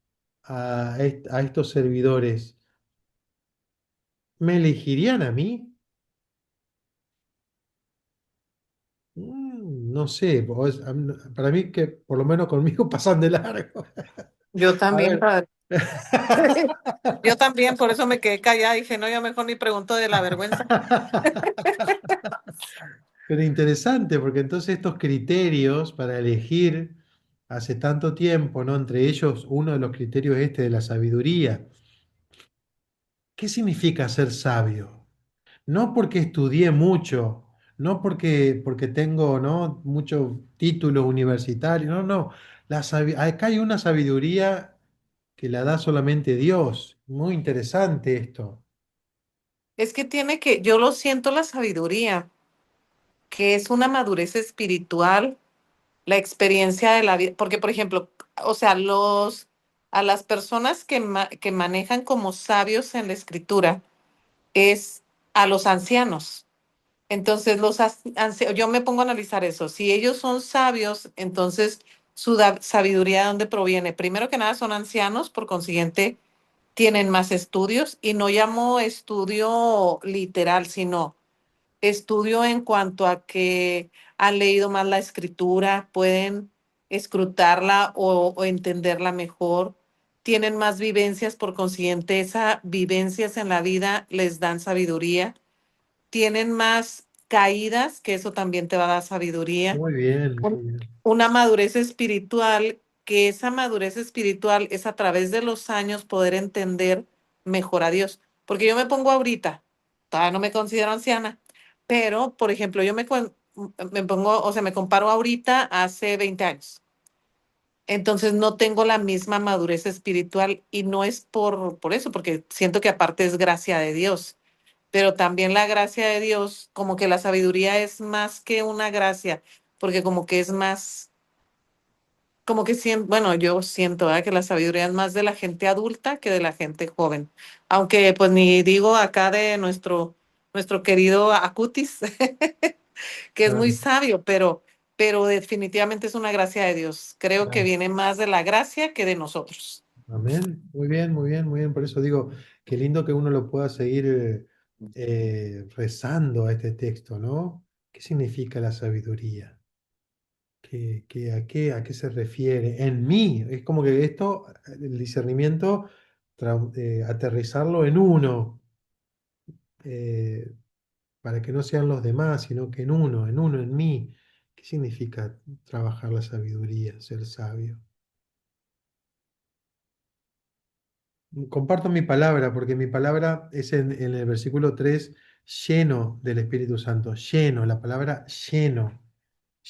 a estos servidores, ¿me elegirían a mí? No sé, para mí que por lo menos conmigo pasan de largo. Yo A también, ver. padre. Yo también, por eso me quedé callada. Dije, no, yo mejor ni pregunto de la vergüenza. Pero interesante, porque entonces estos criterios para elegir hace tanto tiempo, ¿no? Entre ellos, uno de los criterios este de la sabiduría. ¿Qué significa ser sabio? No porque estudié mucho, no porque tengo, ¿no? Mucho título universitario, no, no. Acá hay una sabiduría que la da solamente Dios. Muy interesante esto. Es que yo lo siento la sabiduría, que es una madurez espiritual, la experiencia de la vida, porque por ejemplo, o sea, a las personas que manejan como sabios en la escritura es a los ancianos. Entonces, yo me pongo a analizar eso. Si ellos son sabios, entonces sabiduría ¿de dónde proviene? Primero que nada, son ancianos, por consiguiente, tienen más estudios y no llamo estudio literal, sino estudio en cuanto a que han leído más la escritura, pueden escrutarla o entenderla mejor, tienen más vivencias, por consiguiente, esas vivencias en la vida les dan sabiduría, tienen más caídas, que eso también te va a dar sabiduría, Muy bien, un- muy bien. una madurez espiritual, que esa madurez espiritual es a través de los años poder entender mejor a Dios. Porque yo me pongo ahorita, todavía no me considero anciana, pero, por ejemplo, me pongo, o sea, me comparo ahorita hace 20 años. Entonces no tengo la misma madurez espiritual y no es por eso, porque siento que aparte es gracia de Dios, pero también la gracia de Dios, como que la sabiduría es más que una gracia, porque como que es más, como que siento, bueno, yo siento, ¿verdad? Que la sabiduría es más de la gente adulta que de la gente joven. Aunque pues ni digo acá de nuestro querido Acutis, que es muy Claro. sabio, pero definitivamente es una gracia de Dios. Creo que Claro. viene más de la gracia que de nosotros. Amén. Muy bien, muy bien, muy bien. Por eso digo, qué lindo que uno lo pueda seguir rezando a este texto, ¿no? ¿Qué significa la sabiduría? ¿A qué se refiere? En mí. Es como que esto, el discernimiento, aterrizarlo en uno, eh, para que no sean los demás, sino que en uno, en mí. ¿Qué significa trabajar la sabiduría, ser sabio? Comparto mi palabra, porque mi palabra es en el versículo 3 lleno del Espíritu Santo, lleno, la palabra lleno.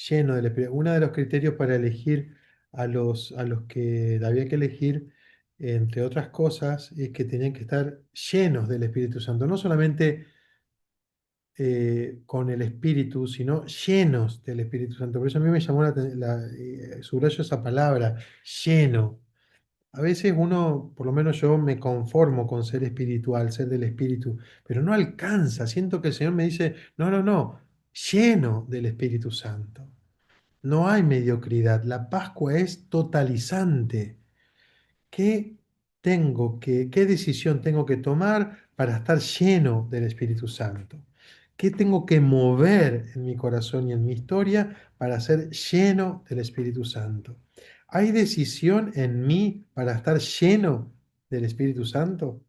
lleno del Espíritu. Uno de los criterios para elegir a los que había que elegir, entre otras cosas, es que tenían que estar llenos del Espíritu Santo. No solamente con el Espíritu, sino llenos del Espíritu Santo. Por eso a mí me llamó subrayo esa palabra, lleno. A veces uno, por lo menos yo, me conformo con ser espiritual, ser del Espíritu, pero no alcanza. Siento que el Señor me dice, no, no, no, lleno del Espíritu Santo. No hay mediocridad. La Pascua es totalizante. ¿Qué decisión tengo que tomar para estar lleno del Espíritu Santo? ¿Qué tengo que mover en mi corazón y en mi historia para ser lleno del Espíritu Santo? ¿Hay decisión en mí para estar lleno del Espíritu Santo?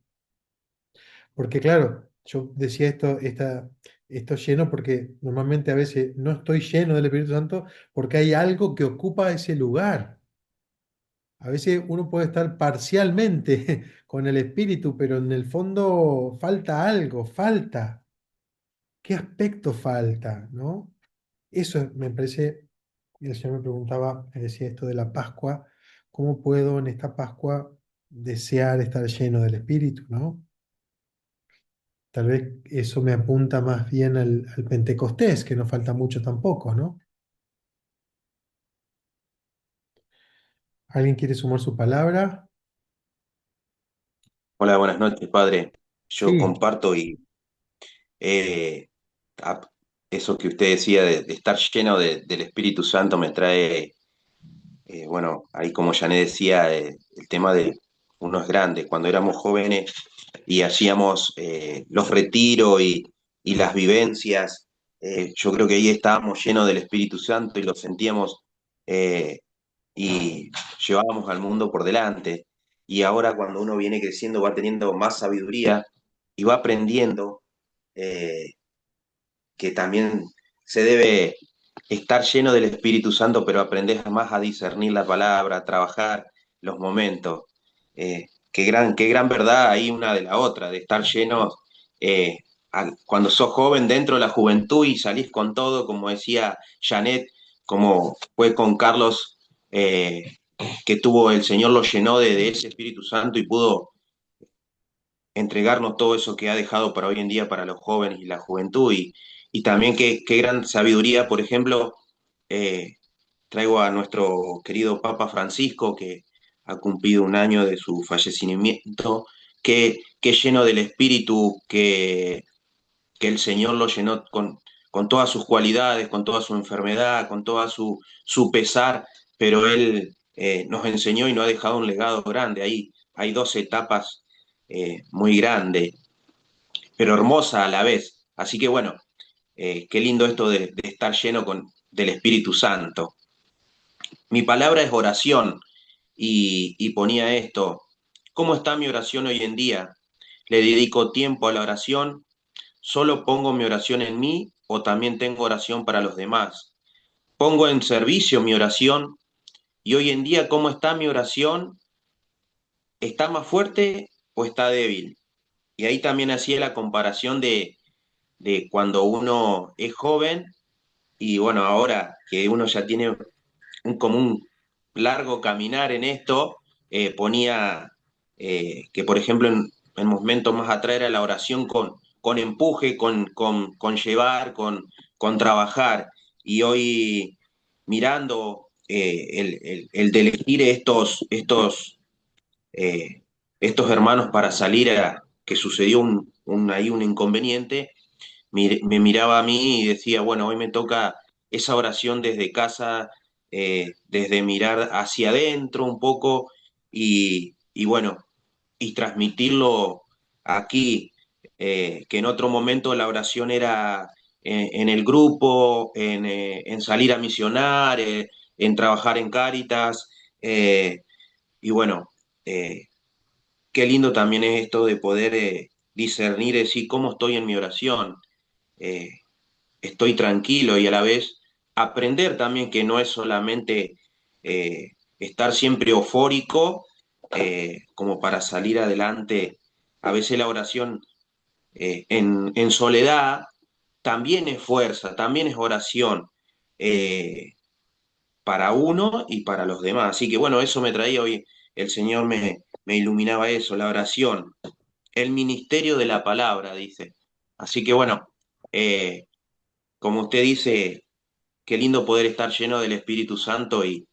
Porque claro, yo decía esto lleno porque normalmente a veces no estoy lleno del Espíritu Santo porque hay algo que ocupa ese lugar. A veces uno puede estar parcialmente con el espíritu, pero en el fondo falta algo, falta. ¿Qué aspecto falta, no? Eso me parece, y el Señor me preguntaba, me decía esto de la Pascua, ¿cómo puedo en esta Pascua desear estar lleno del Espíritu, no? Tal vez eso me apunta más bien al Pentecostés, que no falta mucho tampoco, ¿no? ¿Alguien quiere sumar su palabra? Hola, buenas noches, padre. Yo Sí, comparto y eh, a- eso que usted decía de estar lleno del Espíritu Santo me trae, bueno, ahí como Jané decía, el tema de uno es grande. Cuando éramos jóvenes y hacíamos los retiros y las vivencias, yo creo que ahí estábamos llenos del Espíritu Santo y lo sentíamos eh, y llevábamos al mundo por delante. Y ahora cuando uno viene creciendo va teniendo más sabiduría y va aprendiendo eh, que también se debe estar lleno del Espíritu Santo, pero aprendes más a discernir la palabra, a trabajar los momentos. Qué gran verdad hay una de la otra, de estar llenos cuando sos joven dentro de la juventud y salís con todo, como decía Janet, como fue con Carlos, que tuvo el Señor lo llenó de ese Espíritu Santo y pudo entregarnos todo eso que ha dejado para hoy en día para los jóvenes y la juventud. Y también qué gran sabiduría, por ejemplo, eh, traigo a nuestro querido Papa Francisco, que ha cumplido un año de su fallecimiento, que lleno del espíritu, que el Señor lo llenó con todas sus cualidades, con toda su enfermedad, con toda su pesar, pero Él nos enseñó y nos ha dejado un legado grande. Ahí hay dos etapas muy grandes, pero hermosa a la vez. Así que bueno, qué lindo esto de estar lleno del Espíritu Santo. Mi palabra es oración y ponía esto. ¿Cómo está mi oración hoy en día? ¿Le dedico tiempo a la oración? ¿Solo pongo mi oración en mí o también tengo oración para los demás? ¿Pongo en servicio mi oración? Y hoy en día, ¿cómo está mi oración? ¿Está más fuerte o está débil? Y ahí también hacía la comparación de cuando uno es joven y bueno, ahora que uno ya tiene como un largo caminar en esto, ponía que, por ejemplo, en momentos más atrás era la oración con empuje, con llevar, con trabajar. Y hoy mirando el de elegir eh, estos hermanos para salir a que sucedió ahí un inconveniente, me miraba a mí y decía, bueno, hoy me toca esa oración desde casa, desde mirar hacia adentro un poco y bueno, y transmitirlo aquí, que en otro momento la oración era en el grupo, en salir a misionar, en trabajar en Cáritas, y bueno, eh, qué lindo también es esto de poder discernir, decir, cómo estoy en mi oración. Eh, Estoy tranquilo y a la vez aprender también que no es solamente estar siempre eufórico como para salir adelante. A veces la oración en soledad también es fuerza, también es oración. eh, para uno y para los demás. Así que bueno, eso me traía hoy, el Señor me iluminaba eso, la oración, el ministerio de la palabra, dice. Así que bueno, eh, como usted dice, qué lindo poder estar lleno del Espíritu Santo y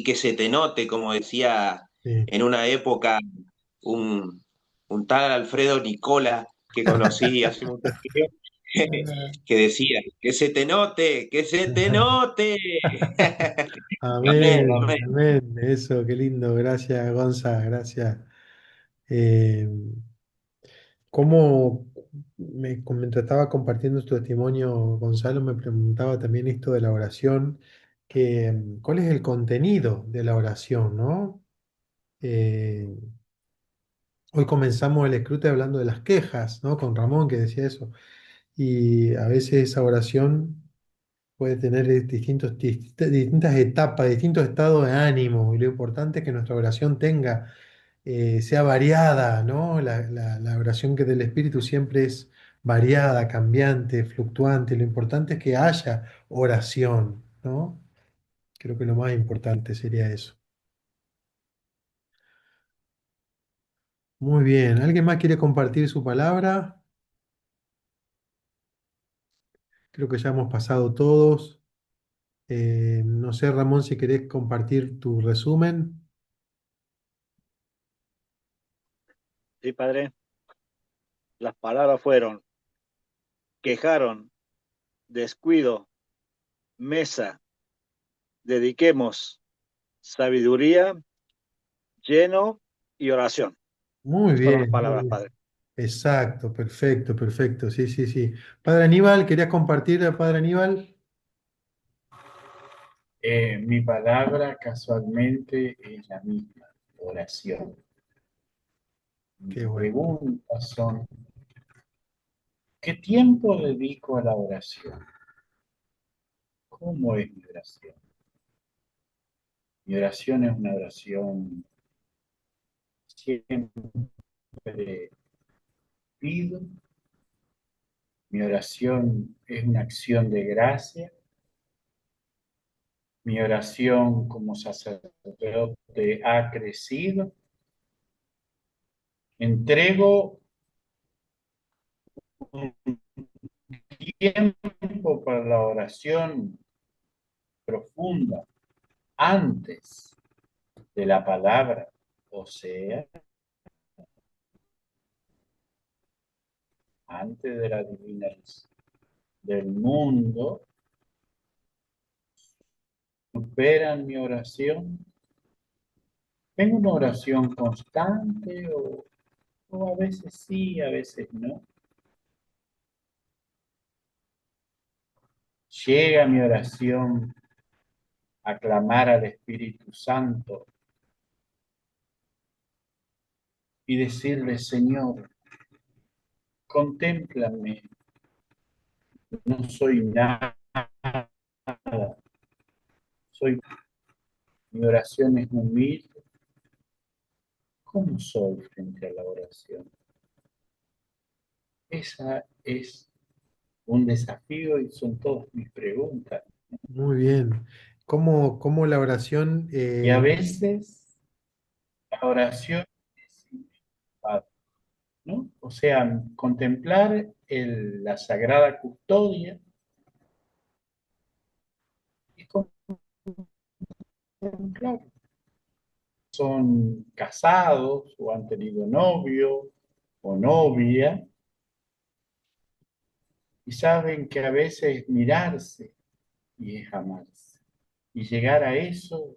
que se te note, como decía Sí. en una época un, un tal Alfredo Nicola que conocí hace mucho tiempo, que decía, que se te note, que se te note. Amén, Amén, amén. amén. Eso, qué lindo. Gracias, Gonza, gracias. Eh, ¿Cómo mientras estaba compartiendo tu testimonio, Gonzalo, me preguntaba también esto de la oración, que cuál es el contenido de la oración, ¿no? Eh, Hoy comenzamos el escrute hablando de las quejas, ¿no? Con Ramón que decía eso. Y a veces esa oración puede tener distintas etapas, distintos estados de ánimo. Y lo importante es que nuestra oración tenga, sea variada, ¿no? La oración que del Espíritu siempre es variada, cambiante, fluctuante. Lo importante es que haya oración, ¿no? Creo que lo más importante sería eso. Muy bien. ¿Alguien más quiere compartir su palabra? Creo que ya hemos pasado todos. No sé, Ramón, si querés compartir tu resumen. Sí, Padre, las palabras fueron, quejaron, descuido, mesa, dediquemos, sabiduría, lleno y oración. Muy Fueron las bien, muy palabras, bien. Padre. Exacto, perfecto, perfecto. Sí, sí, sí. Padre Aníbal, ¿querías compartir, Padre Aníbal? Mi palabra casualmente es la misma, oración. Qué Mis bueno. preguntas son, ¿qué tiempo dedico a la oración? ¿Cómo es mi oración? Mi oración es una oración, siempre pido. Mi oración es una acción de gracia. Mi oración como sacerdote ha crecido. Entrego un tiempo para la oración profunda antes de la palabra, o sea, antes de la divina luz del mundo, superan mi oración. Tengo una oración constante o a veces sí, a veces no. Llega mi oración a clamar al Espíritu Santo y decirle, Señor, contémplame, no soy nada, soy, mi oración es humilde. ¿Cómo soy frente a la oración? Esa es un desafío y son todas mis preguntas. Muy bien. ¿Cómo la oración? Y a veces la oración es inefable, ¿no? O sea, contemplar la sagrada custodia y contemplar. Son casados o han tenido novio o novia y saben que a veces mirarse y es amarse. Y llegar a eso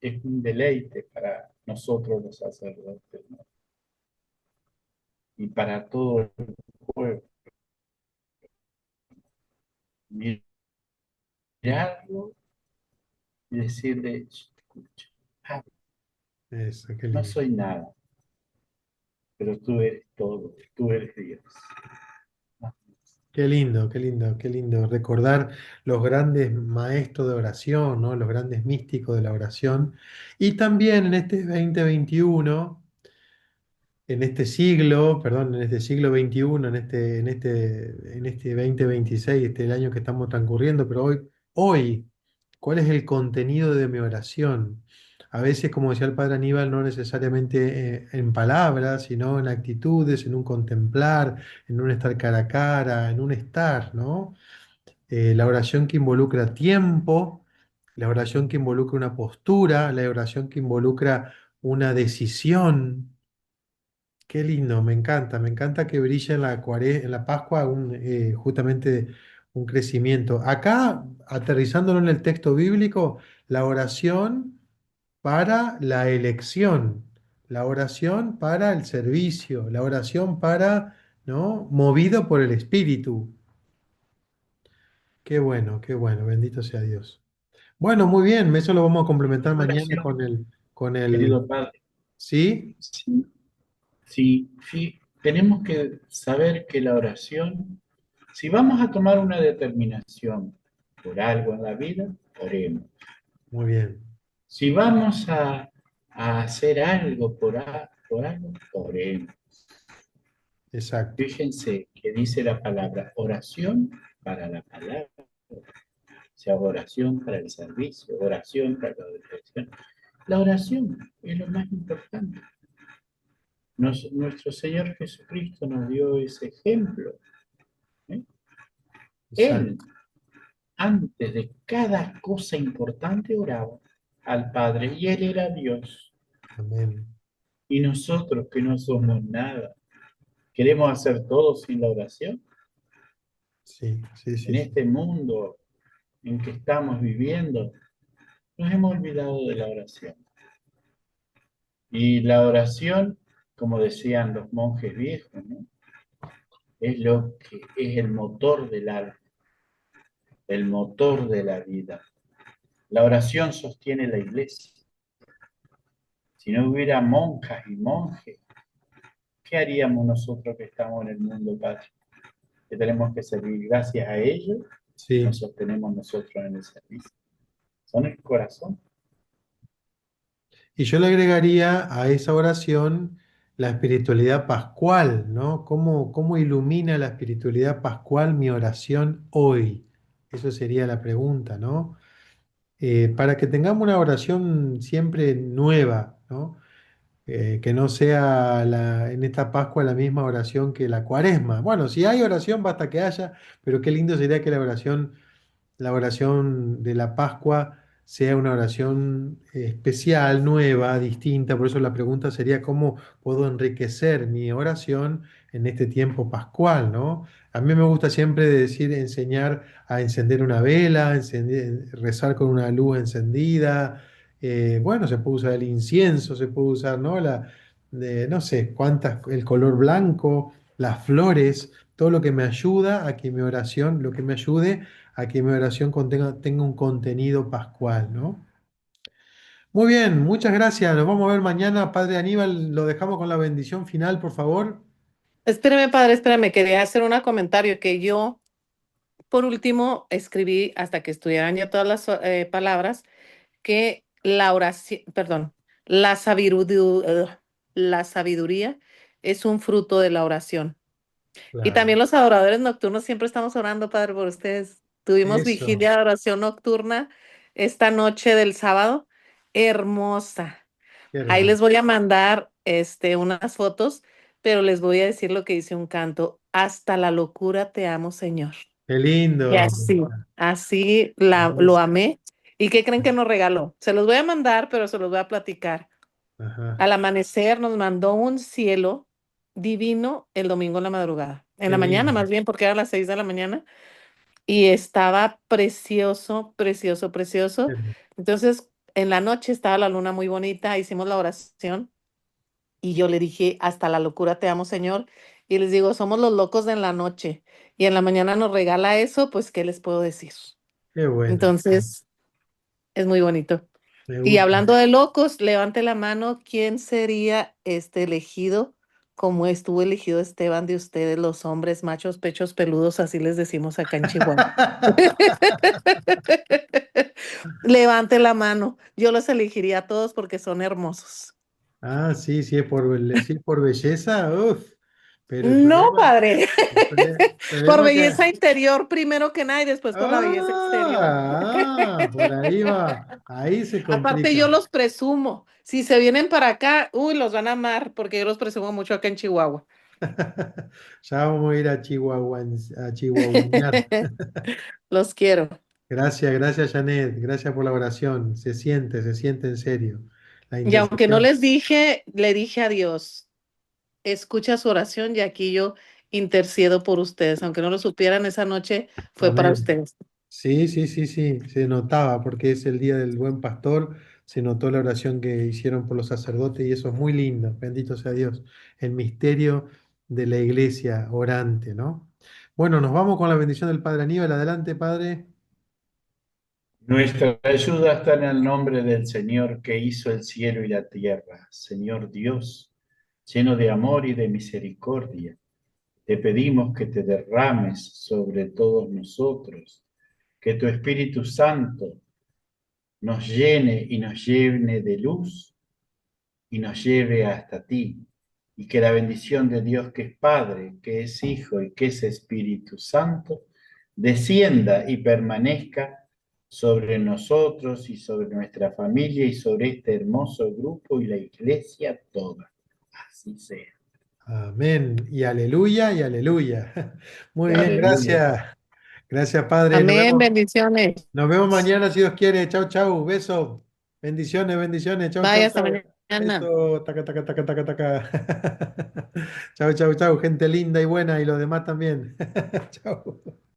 es un deleite para nosotros los sacerdotes, ¿no? Y para todo el pueblo. Mirarlo y decirle, escucha, Eso, qué no lindo. soy nada, pero tú eres todo, tú eres Dios. Qué lindo, qué lindo, qué lindo. Recordar los grandes maestros de oración, ¿no? Los grandes místicos de la oración. Y también en este 2021, en este siglo, perdón, en este siglo XXI, en este 2026, este el año que estamos transcurriendo, pero hoy ¿Cuál es el contenido de mi oración? A veces, como decía el padre Aníbal, no necesariamente en palabras, sino en actitudes, en un contemplar, en un estar cara a cara, en un estar, ¿no? La oración que involucra tiempo, la oración que involucra una postura, la oración que involucra una decisión. Qué lindo, me encanta que brille en en la Pascua justamente un crecimiento. Acá, aterrizándolo en el texto bíblico, la oración para la elección, la oración para el servicio, la oración para, ¿no? Movido por el Espíritu. Qué bueno, bendito sea Dios. Bueno, muy bien, eso lo vamos a complementar mañana Oración, con el, querido Padre. ¿sí? Sí, sí, sí, tenemos que saber que la oración, si vamos a tomar una determinación por algo en la vida, oremos. Muy bien, Si vamos a hacer algo por algo, oremos. exacto. Fíjense que dice la palabra oración para la palabra, o sea, oración para el servicio, oración para la reflexión. La oración es lo más importante. Nuestro Señor Jesucristo nos dio ese ejemplo. ¿Eh? Él, Exacto. antes de cada cosa importante, oraba al Padre y Él era Dios. Amén. Y nosotros que no somos nada, queremos hacer todo sin la oración. Sí, sí, En sí, sí. este mundo en que estamos viviendo, nos hemos olvidado de la oración. Y la oración, como decían los monjes viejos, ¿no? Es lo que es el motor del alma, el motor de la vida. La oración sostiene la iglesia. Si no hubiera monjas y monjes, ¿qué haríamos nosotros que estamos en el mundo, Padre? Que tenemos que servir. Gracias a ellos, Sí. nos sostenemos nosotros en el servicio. Son el corazón. Y yo le agregaría a esa oración la espiritualidad pascual, ¿no? ¿Cómo ilumina la espiritualidad pascual mi oración hoy? Eso sería la pregunta, ¿no? Para que tengamos una oración siempre nueva, ¿no? Que no sea en esta Pascua la misma oración que la Cuaresma. Bueno, si hay oración, basta que haya, pero qué lindo sería que la oración de la Pascua sea una oración especial, nueva, distinta. Por eso la pregunta sería cómo puedo enriquecer mi oración en este tiempo pascual, ¿no? A mí me gusta siempre decir, enseñar a encender una vela, rezar con una luz encendida. Bueno, se puede usar el incienso, se puede usar, ¿no? No sé, el color blanco, las flores, todo lo que me ayuda a que mi oración, lo que me ayude a que mi oración tenga un contenido pascual, ¿no? Muy bien, muchas gracias. Nos vamos a ver mañana. Padre Aníbal, lo dejamos con la bendición final, por favor. Espérame, padre, espérame, quería hacer un comentario que yo, por último, escribí hasta que estudiaran ya todas las palabras, que la oración, perdón, la sabiduría es un fruto de la oración. Y Claro. también los adoradores nocturnos siempre estamos orando, Padre, por ustedes. Tuvimos Eso, vigilia de oración nocturna esta noche del sábado. Hermosa. qué Ahí les hermoso. voy a mandar unas fotos, pero les voy a decir lo que dice un canto. Hasta la locura te amo, Señor. Qué Y lindo. así lo Hermoso. amé. ¿Y qué creen que nos regaló? Se los voy a mandar, pero se los voy a platicar. Ajá. Al amanecer nos mandó un cielo divino el domingo en la madrugada. En Qué la mañana, lindo. más bien, porque era las 6 de la mañana. Y estaba precioso, precioso, Qué precioso. hermoso. Entonces, en la noche estaba la luna muy bonita, hicimos la oración y yo le dije, hasta la locura te amo, Señor. Y les digo, somos los locos de la noche. Y en la mañana nos regala eso, pues, ¿qué les puedo decir? Qué bueno. Entonces, es muy bonito. Me Y gusta. hablando de locos, levante la mano, ¿quién sería elegido como estuvo elegido Esteban de ustedes, los hombres machos, pechos peludos, así les decimos acá en Chihuahua? Levante la mano, yo los elegiría a todos porque son hermosos. Ah, sí, sí es por belleza. Uf. Pero No, padre. el Por problema que... belleza interior primero que nada y después por la belleza exterior. Por ahí va, ahí se Aparte yo complica. los presumo. Si se vienen para acá, uy, los van a amar porque yo los presumo mucho acá en Chihuahua. Ya vamos a ir a a chihuahueñar. Los quiero. Gracias, gracias Janet, gracias por la oración. Se siente en serio. La Y aunque no intercesión. les dije, le dije a Dios, escucha su oración y aquí yo intercedo por ustedes. Aunque no lo supieran, esa noche fue para Amén. ustedes. Sí, sí, sí, sí, se notaba porque es el día del buen pastor, se notó la oración que hicieron por los sacerdotes y eso es muy lindo, bendito sea Dios, el misterio de la iglesia orante, ¿no? Bueno, nos vamos con la bendición del Padre Aníbal, adelante, Padre. Nuestra ayuda está en el nombre del Señor que hizo el cielo y la tierra. Señor Dios, lleno de amor y de misericordia, te pedimos que te derrames sobre todos nosotros, que tu Espíritu Santo nos llene y nos llene de luz y nos lleve hasta ti, y que la bendición de Dios que es Padre, que es Hijo y que es Espíritu Santo, descienda y permanezca sobre nosotros y sobre nuestra familia y sobre este hermoso grupo y la iglesia toda. Así sea. Amén y aleluya y aleluya. Muy bien, Aleluya. gracias. Gracias, Padre. Amén, bendiciones. Nos vemos mañana si Dios quiere. Chau, chau. Beso. Bendiciones, bendiciones. Chau, chau, Vaya, hasta chau. mañana. Eso, taca, taca, taca, taca, taca. Chau, chau, chau. Gente linda y buena y los demás también. Chau.